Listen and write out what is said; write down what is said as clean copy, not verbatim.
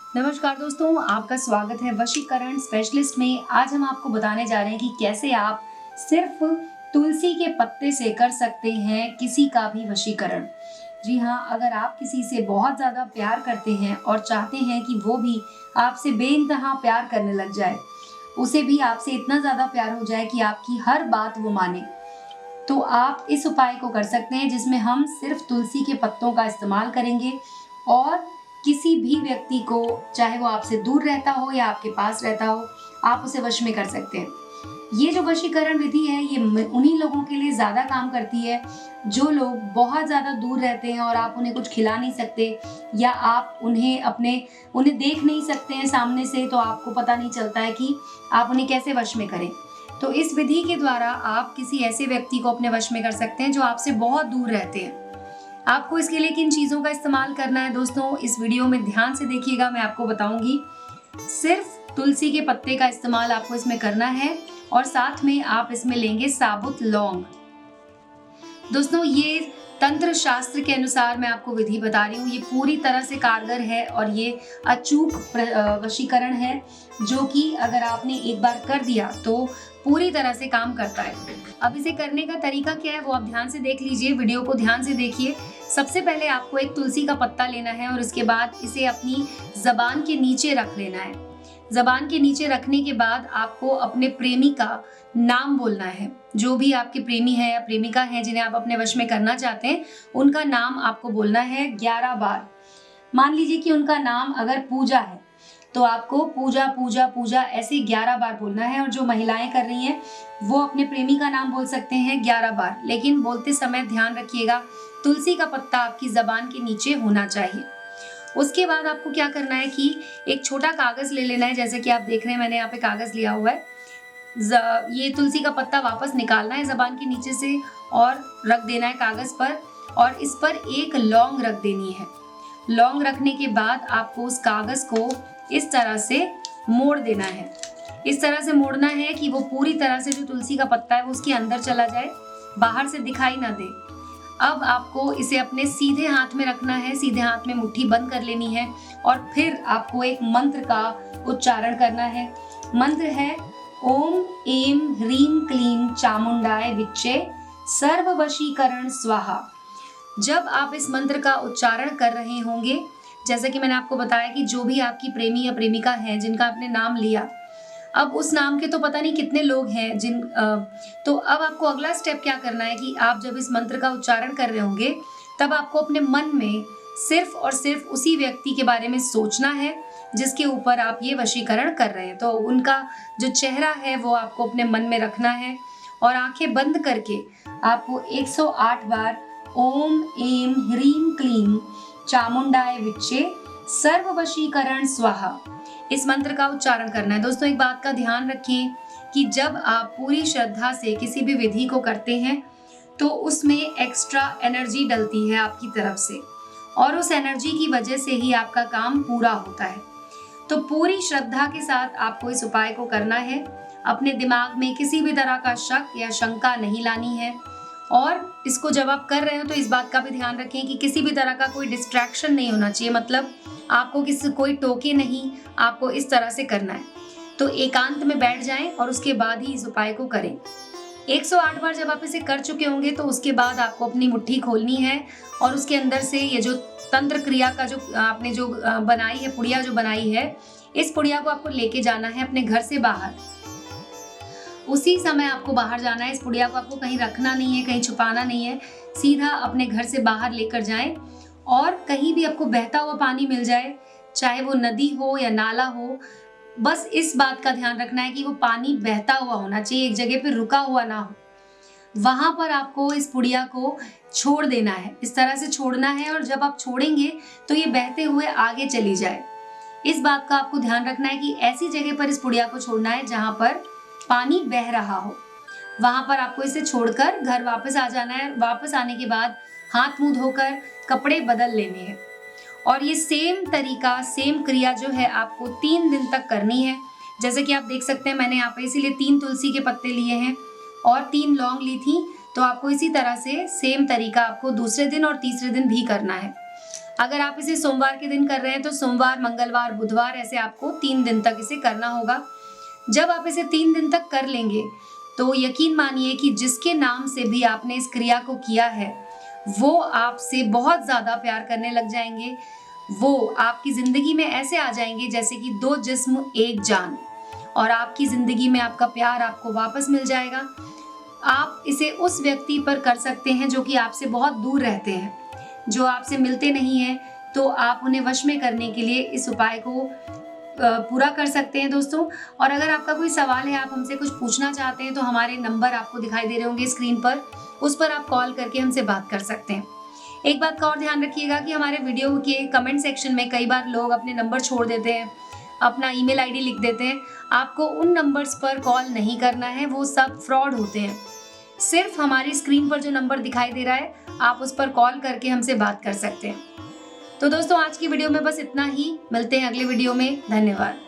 नमस्कार दोस्तों, आपका स्वागत है वशीकरण स्पेशलिस्ट में। आज हम आपको बताने जा रहे हैं कि कैसे आप सिर्फ तुलसी के पत्ते से कर सकते हैं किसी का भी वशीकरण। जी हाँ, अगर आप किसी से बहुत ज़्यादा प्यार करते हैं और चाहते हैं कि वो भी आपसे बेइंतहा प्यार करने लग जाए, उसे भी आपसे इतना ज़्यादा प्यार हो जाए कि आपकी हर बात वो माने, तो आप इस उपाय को कर सकते हैं जिसमें हम सिर्फ तुलसी के पत्तों का इस्तेमाल करेंगे और किसी भी व्यक्ति को, चाहे वो आपसे दूर रहता हो या आपके पास रहता हो, आप उसे वश में कर सकते हैं। ये जो वशीकरण विधि है, ये उन्हीं लोगों के लिए ज़्यादा काम करती है जो लोग बहुत ज़्यादा दूर रहते हैं और आप उन्हें कुछ खिला नहीं सकते या आप उन्हें देख नहीं सकते हैं सामने से, तो आपको पता नहीं चलता है कि आप उन्हें कैसे वश में करें। तो इस विधि के द्वारा आप किसी ऐसे व्यक्ति को अपने वश में कर सकते हैं जो आपसे बहुत दूर रहते हैं। आपको इसके लिए किन चीज़ों का इस्तेमाल करना है दोस्तों, इस वीडियो में ध्यान से देखिएगा, मैं आपको बताऊंगी। सिर्फ तुलसी के पत्ते का इस्तेमाल आपको इसमें करना है और साथ में आप इसमें लेंगे साबुत लौंग। दोस्तों, ये तंत्र शास्त्र के अनुसार मैं आपको विधि बता रही हूँ, ये पूरी तरह से कारगर है और ये अचूक वशीकरण है जो कि अगर आपने एक बार कर दिया तो पूरी तरह से काम करता है। अब इसे करने का तरीका क्या है वो आप ध्यान से देख लीजिए, वीडियो को ध्यान से देखिए। सबसे पहले आपको एक तुलसी का पत्ता लेना है और उसके बाद इसे अपनी जबान के नीचे रख लेना है। जबान के नीचे रखने के बाद आपको अपने प्रेमी का नाम बोलना है। जो भी आपके प्रेमी है या प्रेमिका है जिन्हें आप अपने वश में करना चाहते हैं, उनका नाम आपको बोलना है 11 बार। मान लीजिए कि उनका नाम अगर पूजा है तो आपको पूजा पूजा पूजा ऐसे 11 बार बोलना है। और जो महिलाएं कर रही हैं वो अपने प्रेमी का नाम बोल सकते हैं 11 बार, लेकिन बोलते समय ध्यान रखिएगा तुलसी का पत्ता आपकी जबान के नीचे होना चाहिए। उसके बाद आपको क्या करना है कि एक छोटा कागज ले लेना है, जैसे कि आप देख रहे हैं मैंने यहाँ पे कागज लिया हुआ है। ये तुलसी का पत्ता वापस निकालना है जबान के नीचे से और रख देना है कागज पर, और इस पर एक लौंग रख देनी है। लौंग रखने के बाद आपको उस कागज को इस तरह से मोड़ देना है। इस तरह से मोड़ना है कि वो पूरी तरह से जो तुलसी का पत्ता है वो उसके अंदर चला जाए, बाहर से दिखाई ना दे। अब आपको इसे अपने सीधे हाथ में रखना है, सीधे हाथ में मुट्ठी बंद कर लेनी है और फिर आपको एक मंत्र का उच्चारण करना है। मंत्र है ओम एम ह्रीम क्लीम चामुंडाय विच्चे सर्व वशीकरण स्वाहा। जब आप इस मंत्र का उच्चारण कर रहे होंगे, जैसे कि मैंने आपको बताया कि जो भी आपकी प्रेमी या प्रेमिका है जिनका आपने नाम लिया, अब उस नाम के तो पता नहीं कितने लोग हैं तो अब आपको अगला स्टेप क्या करना है कि आप जब इस मंत्र का उच्चारण कर रहे होंगे तब आपको अपने मन में सिर्फ और सिर्फ उसी व्यक्ति के बारे में सोचना है जिसके ऊपर आप ये वशीकरण कर रहे हैं। तो उनका जो चेहरा है वो आपको अपने मन में रखना है और आंखें बंद करके आपको 108 बार ओम एम ह्रीम क्लीम चामुंडाय विच्चे सर्व वशीकरण स्वाहा इस मंत्र का उच्चारण करना है। दोस्तों, एक बात का ध्यान रखें कि जब आप पूरी श्रद्धा से किसी भी विधि को करते हैं तो उसमें एक्स्ट्रा एनर्जी डलती है आपकी तरफ से और उस एनर्जी की वजह से ही आपका काम पूरा होता है। तो पूरी श्रद्धा के साथ आपको इस उपाय को करना है। अपने दिमाग में किसी भी तरह का शक या शंका नहीं लानी है और इसको जब आप कर रहे हो तो इस बात का भी ध्यान रखें कि किसी भी तरह का कोई डिस्ट्रैक्शन नहीं होना चाहिए, मतलब आपको कोई टोके नहीं, आपको इस तरह से करना है। तो एकांत में बैठ जाएं और उसके बाद ही इस उपाय को करें। 108 बार जब आप इसे कर चुके होंगे तो उसके बाद आपको अपनी मुट्ठी खोलनी है और उसके अंदर से ये जो तंत्र क्रिया का जो आपने जो बनाई है, पुड़िया जो बनाई है, इस पुड़िया को आपको लेके जाना है अपने घर से बाहर। उसी समय आपको बाहर जाना है, इस पुड़िया को आपको कहीं रखना नहीं है, कहीं छुपाना नहीं है, सीधा अपने घर से बाहर लेकर जाएं और कहीं भी आपको बहता हुआ पानी मिल जाए, चाहे वो नदी हो या नाला हो, बस इस बात का ध्यान रखना है कि वो पानी बहता हुआ होना चाहिए, एक जगह पे रुका हुआ ना हो। वहां पर आपको इस पुड़िया को छोड़ देना है, इस तरह से छोड़ना है और जब आप छोड़ेंगे तो ये बहते हुए आगे चली जाए। इस बात का आपको ध्यान रखना है कि ऐसी जगह पर इस पुड़िया को छोड़ना है जहां पर पानी बह रहा हो। वहां पर आपको इसे छोड़कर घर वापस आ जाना है। वापस आने के बाद हाथ मुंह धोकर कपड़े बदल लेने हैं और ये सेम तरीका, सेम क्रिया जो है आपको 3 दिन तक करनी है। जैसे कि आप देख सकते हैं मैंने यहाँ पे इसीलिए 3 तुलसी के पत्ते लिए हैं और 3 लौंग ली थी, तो आपको इसी तरह से सेम तरीका आपको दूसरे दिन और तीसरे दिन भी करना है। अगर आप इसे सोमवार के दिन कर रहे हैं तो सोमवार, मंगलवार, बुधवार ऐसे आपको 3 दिन तक इसे करना होगा। जब आप इसे 3 दिन तक कर लेंगे तो यकीन मानिए कि जिसके नाम से भी आपने इस क्रिया को किया है वो आपसे बहुत ज़्यादा प्यार करने लग जाएंगे। वो आपकी ज़िंदगी में ऐसे आ जाएंगे जैसे कि 2 जिस्म एक जान, और आपकी ज़िंदगी में आपका प्यार आपको वापस मिल जाएगा। आप इसे उस व्यक्ति पर कर सकते हैं जो कि आपसे बहुत दूर रहते हैं, जो आपसे मिलते नहीं हैं, तो आप उन्हें वश में करने के लिए इस उपाय को पूरा कर सकते हैं दोस्तों। और अगर आपका कोई सवाल है, आप हमसे कुछ पूछना चाहते हैं, तो हमारे नंबर आपको दिखाई दे रहे होंगे स्क्रीन पर, उस पर आप कॉल करके हमसे बात कर सकते हैं। एक बात का और ध्यान रखिएगा कि हमारे वीडियो के कमेंट सेक्शन में कई बार लोग अपने नंबर छोड़ देते हैं, अपना ईमेल आईडी लिख देते हैं। आपको उन नंबर्स पर कॉल नहीं करना है, वो सब फ्रॉड होते हैं। सिर्फ हमारी स्क्रीन पर जो नंबर दिखाई दे रहा है, आप उस पर कॉल करके हमसे बात कर सकते हैं। तो दोस्तों, आज की वीडियो में बस इतना ही। मिलते हैं अगले वीडियो में। धन्यवाद।